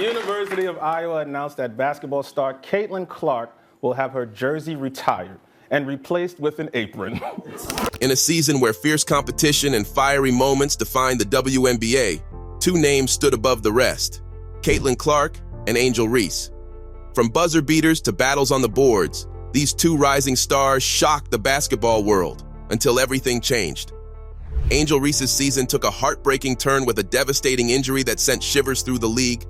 University of Iowa announced that basketball star Caitlin Clark will have her jersey retired and replaced with an apron. In a season where fierce competition and fiery moments defined the WNBA, two names stood above the rest: Caitlin Clark and Angel Reese. From buzzer beaters to battles on the boards, these two rising stars shocked the basketball world until everything changed. Angel Reese's season took a heartbreaking turn with a devastating injury that sent shivers through the league.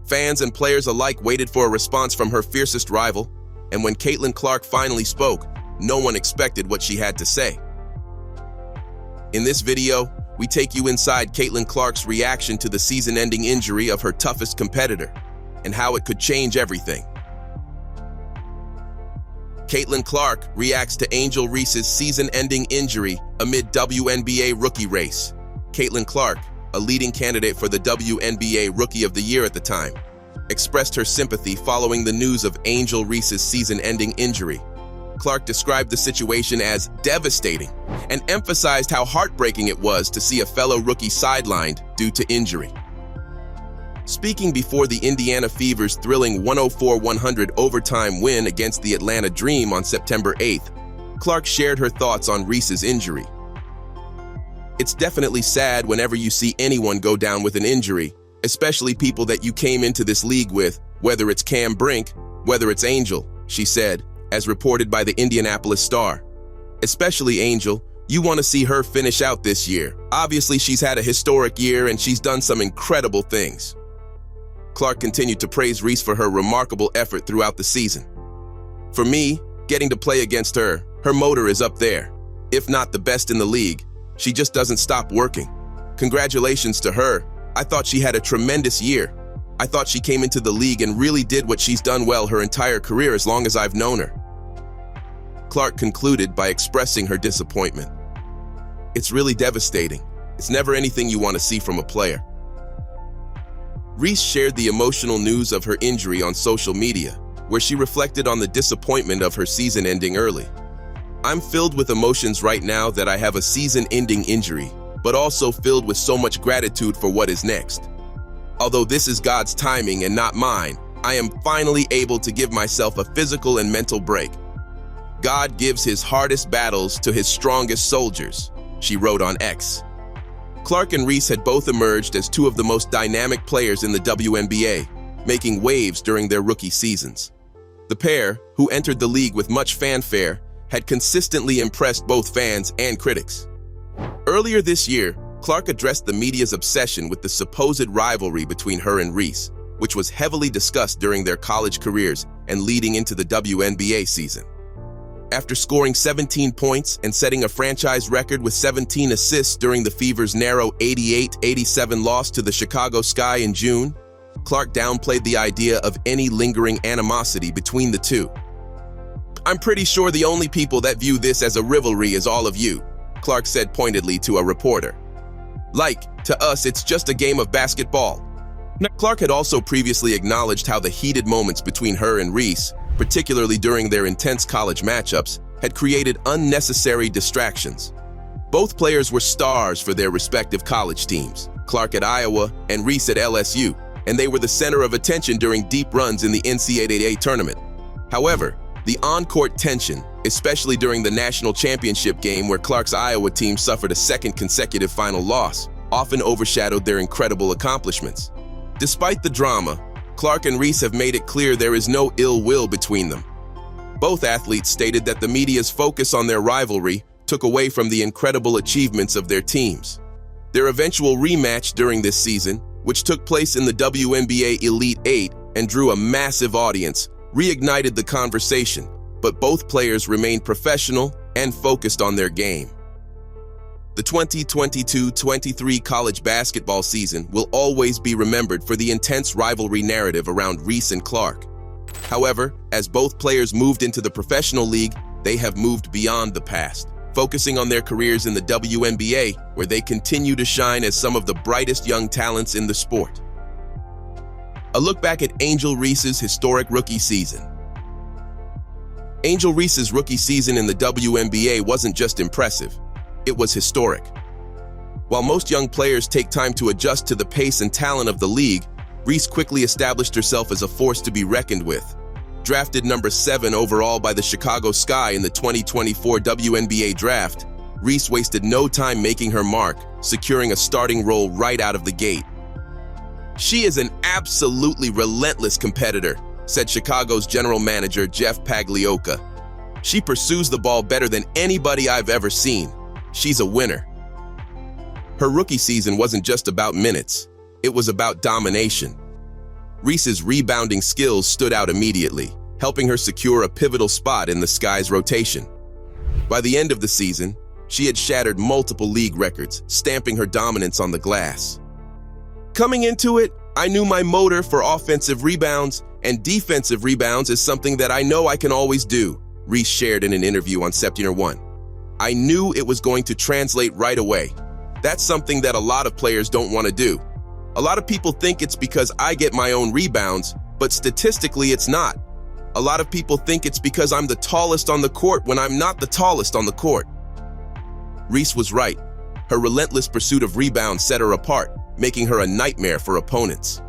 Fans and players alike waited for a response from her fiercest rival, and when Caitlin Clark finally spoke, no one expected what she had to say. In this video, we take you inside Caitlin Clark's reaction to the season-ending injury of her toughest competitor and how it could change everything. Caitlin Clark reacts to Angel Reese's season-ending injury amid WNBA rookie race. Caitlin Clark, a leading candidate for the WNBA Rookie of the Year at the time, expressed her sympathy following the news of Angel Reese's season-ending injury. Clark described the situation as devastating and emphasized how heartbreaking it was to see a fellow rookie sidelined due to injury. Speaking before the Indiana Fever's thrilling 104-100 overtime win against the Atlanta Dream on September 8th, Clark shared her thoughts on Reese's injury. "It's definitely sad whenever you see anyone go down with an injury, especially people that you came into this league with, whether it's Cam Brink, whether it's Angel," she said, as reported by the Indianapolis Star. "Especially Angel, you want to see her finish out this year. Obviously, she's had a historic year and she's done some incredible things." Clark continued to praise Reese for her remarkable effort throughout the season. "For me, getting to play against her motor is up there. If not the best in the league, she just doesn't stop working. Congratulations to her. I thought she had a tremendous year. I thought she came into the league and really did what she's done well her entire career as long as I've known her." Clark concluded by expressing her disappointment. "It's really devastating. It's never anything you want to see from a player." Reese shared the emotional news of her injury on social media, where she reflected on the disappointment of her season ending early. "I'm filled with emotions right now that I have a season-ending injury, but also filled with so much gratitude for what is next. Although this is God's timing and not mine, I am finally able to give myself a physical and mental break. God gives his hardest battles to his strongest soldiers," she wrote on X. Clark and Reese had both emerged as two of the most dynamic players in the WNBA, making waves during their rookie seasons. The pair, who entered the league with much fanfare, had consistently impressed both fans and critics. Earlier this year, Clark addressed the media's obsession with the supposed rivalry between her and Reese, which was heavily discussed during their college careers and leading into the WNBA season. After scoring 17 points and setting a franchise record with 17 assists during the Fever's narrow 88-87 loss to the Chicago Sky in June, Clark downplayed the idea of any lingering animosity between the two. "I'm pretty sure the only people that view this as a rivalry is all of you," Clark said pointedly to a reporter. To us, it's just a game of basketball." Clark had also previously acknowledged how the heated moments between her and Reese, particularly during their intense college matchups, had created unnecessary distractions. Both players were stars for their respective college teams, Clark at Iowa and Reese at LSU, and they were the center of attention during deep runs in the NCAA tournament. However, the on-court tension, especially during the national championship game where Clark's Iowa team suffered a second consecutive final loss, often overshadowed their incredible accomplishments. Despite the drama, Clark and Reese have made it clear there is no ill will between them. Both athletes stated that the media's focus on their rivalry took away from the incredible achievements of their teams. Their eventual rematch during this season, which took place in the WNBA Elite Eight and drew a massive audience, reignited the conversation, but both players remained professional and focused on their game. The 2022-23 college basketball season will always be remembered for the intense rivalry narrative around Reese and Clark. However, as both players moved into the professional league, they have moved beyond the past, focusing on their careers in the WNBA, where they continue to shine as some of the brightest young talents in the sport. A look back at Angel Reese's historic rookie season. Angel Reese's rookie season in the WNBA wasn't just impressive, it was historic. While most young players take time to adjust to the pace and talent of the league, Reese quickly established herself as a force to be reckoned with. Drafted number 7 overall by the Chicago Sky in the 2024 WNBA draft, Reese wasted no time making her mark, securing a starting role right out of the gate. "She is an absolutely relentless competitor," said Chicago's general manager Jeff Pagliocca. "She pursues the ball better than anybody I've ever seen. She's a winner." Her rookie season wasn't just about minutes, it was about domination. Reese's rebounding skills stood out immediately, helping her secure a pivotal spot in the Sky's rotation. By the end of the season, she had shattered multiple league records, stamping her dominance on the glass. "Coming into it, I knew my motor for offensive rebounds and defensive rebounds is something that I know I can always do," Reese shared in an interview on September 1. "I knew it was going to translate right away. That's something that a lot of players don't want to do. A lot of people think it's because I get my own rebounds, but statistically it's not. A lot of people think it's because I'm the tallest on the court when I'm not the tallest on the court." Reese was right. Her relentless pursuit of rebounds set her apart, making her a nightmare for opponents.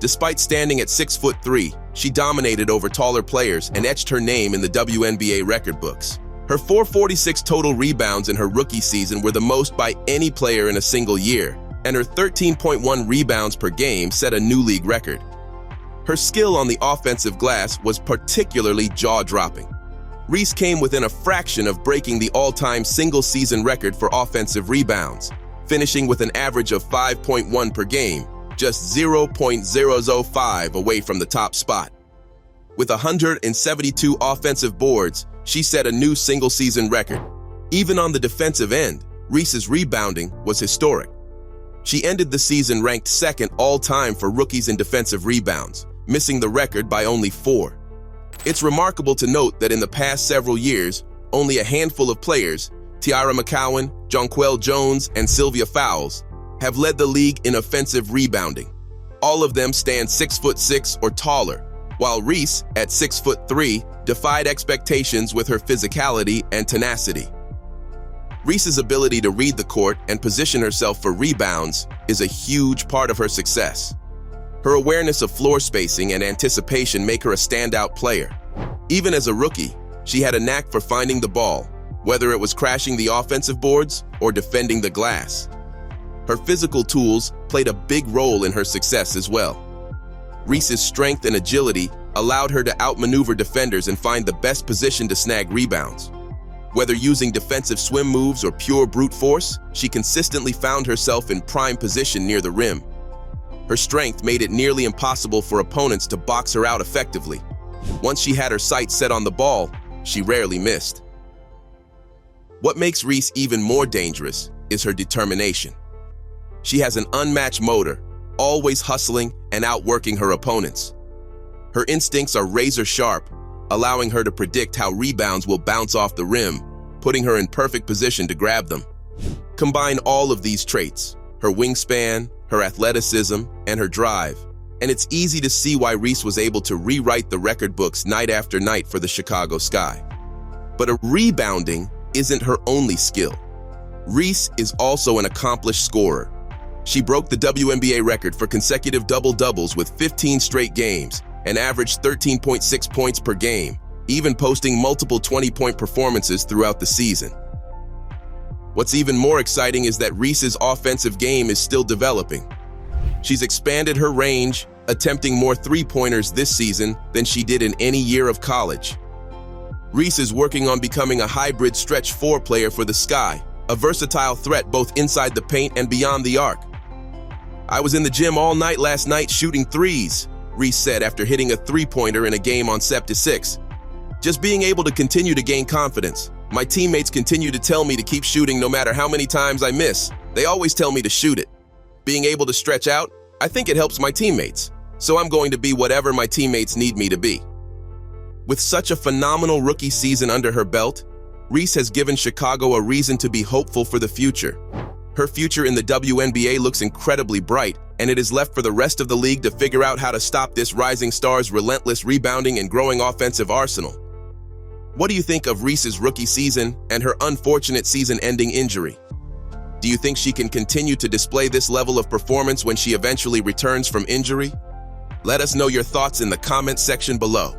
Despite standing at 6'3", she dominated over taller players and etched her name in the WNBA record books. Her 446 total rebounds in her rookie season were the most by any player in a single year, and her 13.1 rebounds per game set a new league record. Her skill on the offensive glass was particularly jaw-dropping. Reese came within a fraction of breaking the all-time single-season record for offensive rebounds, finishing with an average of 5.1 per game, just 0.005 away from the top spot. With 172 offensive boards, she set a new single-season record. Even on the defensive end, Reese's rebounding was historic. She ended the season ranked second all-time for rookies in defensive rebounds, missing the record by only 4. It's remarkable to note that in the past several years, only a handful of players, Tiara McCowan, Jonquel Jones, and Sylvia Fowles, have led the league in offensive rebounding. All of them stand 6'6" or taller, while Reese, at 6'3", defied expectations with her physicality and tenacity. Reese's ability to read the court and position herself for rebounds is a huge part of her success. Her awareness of floor spacing and anticipation make her a standout player. Even as a rookie, she had a knack for finding the ball, whether it was crashing the offensive boards or defending the glass. Her physical tools played a big role in her success as well. Reese's strength and agility allowed her to outmaneuver defenders and find the best position to snag rebounds. Whether using defensive swim moves or pure brute force, she consistently found herself in prime position near the rim. Her strength made it nearly impossible for opponents to box her out effectively. Once she had her sights set on the ball, she rarely missed. What makes Reese even more dangerous is her determination. She has an unmatched motor, always hustling and outworking her opponents. Her instincts are razor sharp, allowing her to predict how rebounds will bounce off the rim, putting her in perfect position to grab them. Combine all of these traits, her wingspan, her athleticism, and her drive, and it's easy to see why Reese was able to rewrite the record books night after night for the Chicago Sky. But rebounding isn't her only skill. Reese is also an accomplished scorer. She broke the WNBA record for consecutive double-doubles with 15 straight games and averaged 13.6 points per game, even posting multiple 20-point performances throughout the season. What's even more exciting is that Reese's offensive game is still developing. She's expanded her range, attempting more three-pointers this season than she did in any year of college. Reese is working on becoming a hybrid stretch 4 player for the Sky, a versatile threat both inside the paint and beyond the arc. "I was in the gym all night last night shooting threes," Reese said after hitting a three-pointer in a game on September 6. "Just being able to continue to gain confidence. My teammates continue to tell me to keep shooting no matter how many times I miss. They always tell me to shoot it. Being able to stretch out, I think it helps my teammates. So I'm going to be whatever my teammates need me to be." With such a phenomenal rookie season under her belt, Reese has given Chicago a reason to be hopeful for the future. Her future in the WNBA looks incredibly bright, and it is left for the rest of the league to figure out how to stop this rising star's relentless rebounding and growing offensive arsenal. What do you think of Reese's rookie season and her unfortunate season-ending injury? Do you think she can continue to display this level of performance when she eventually returns from injury? Let us know your thoughts in the comments section below.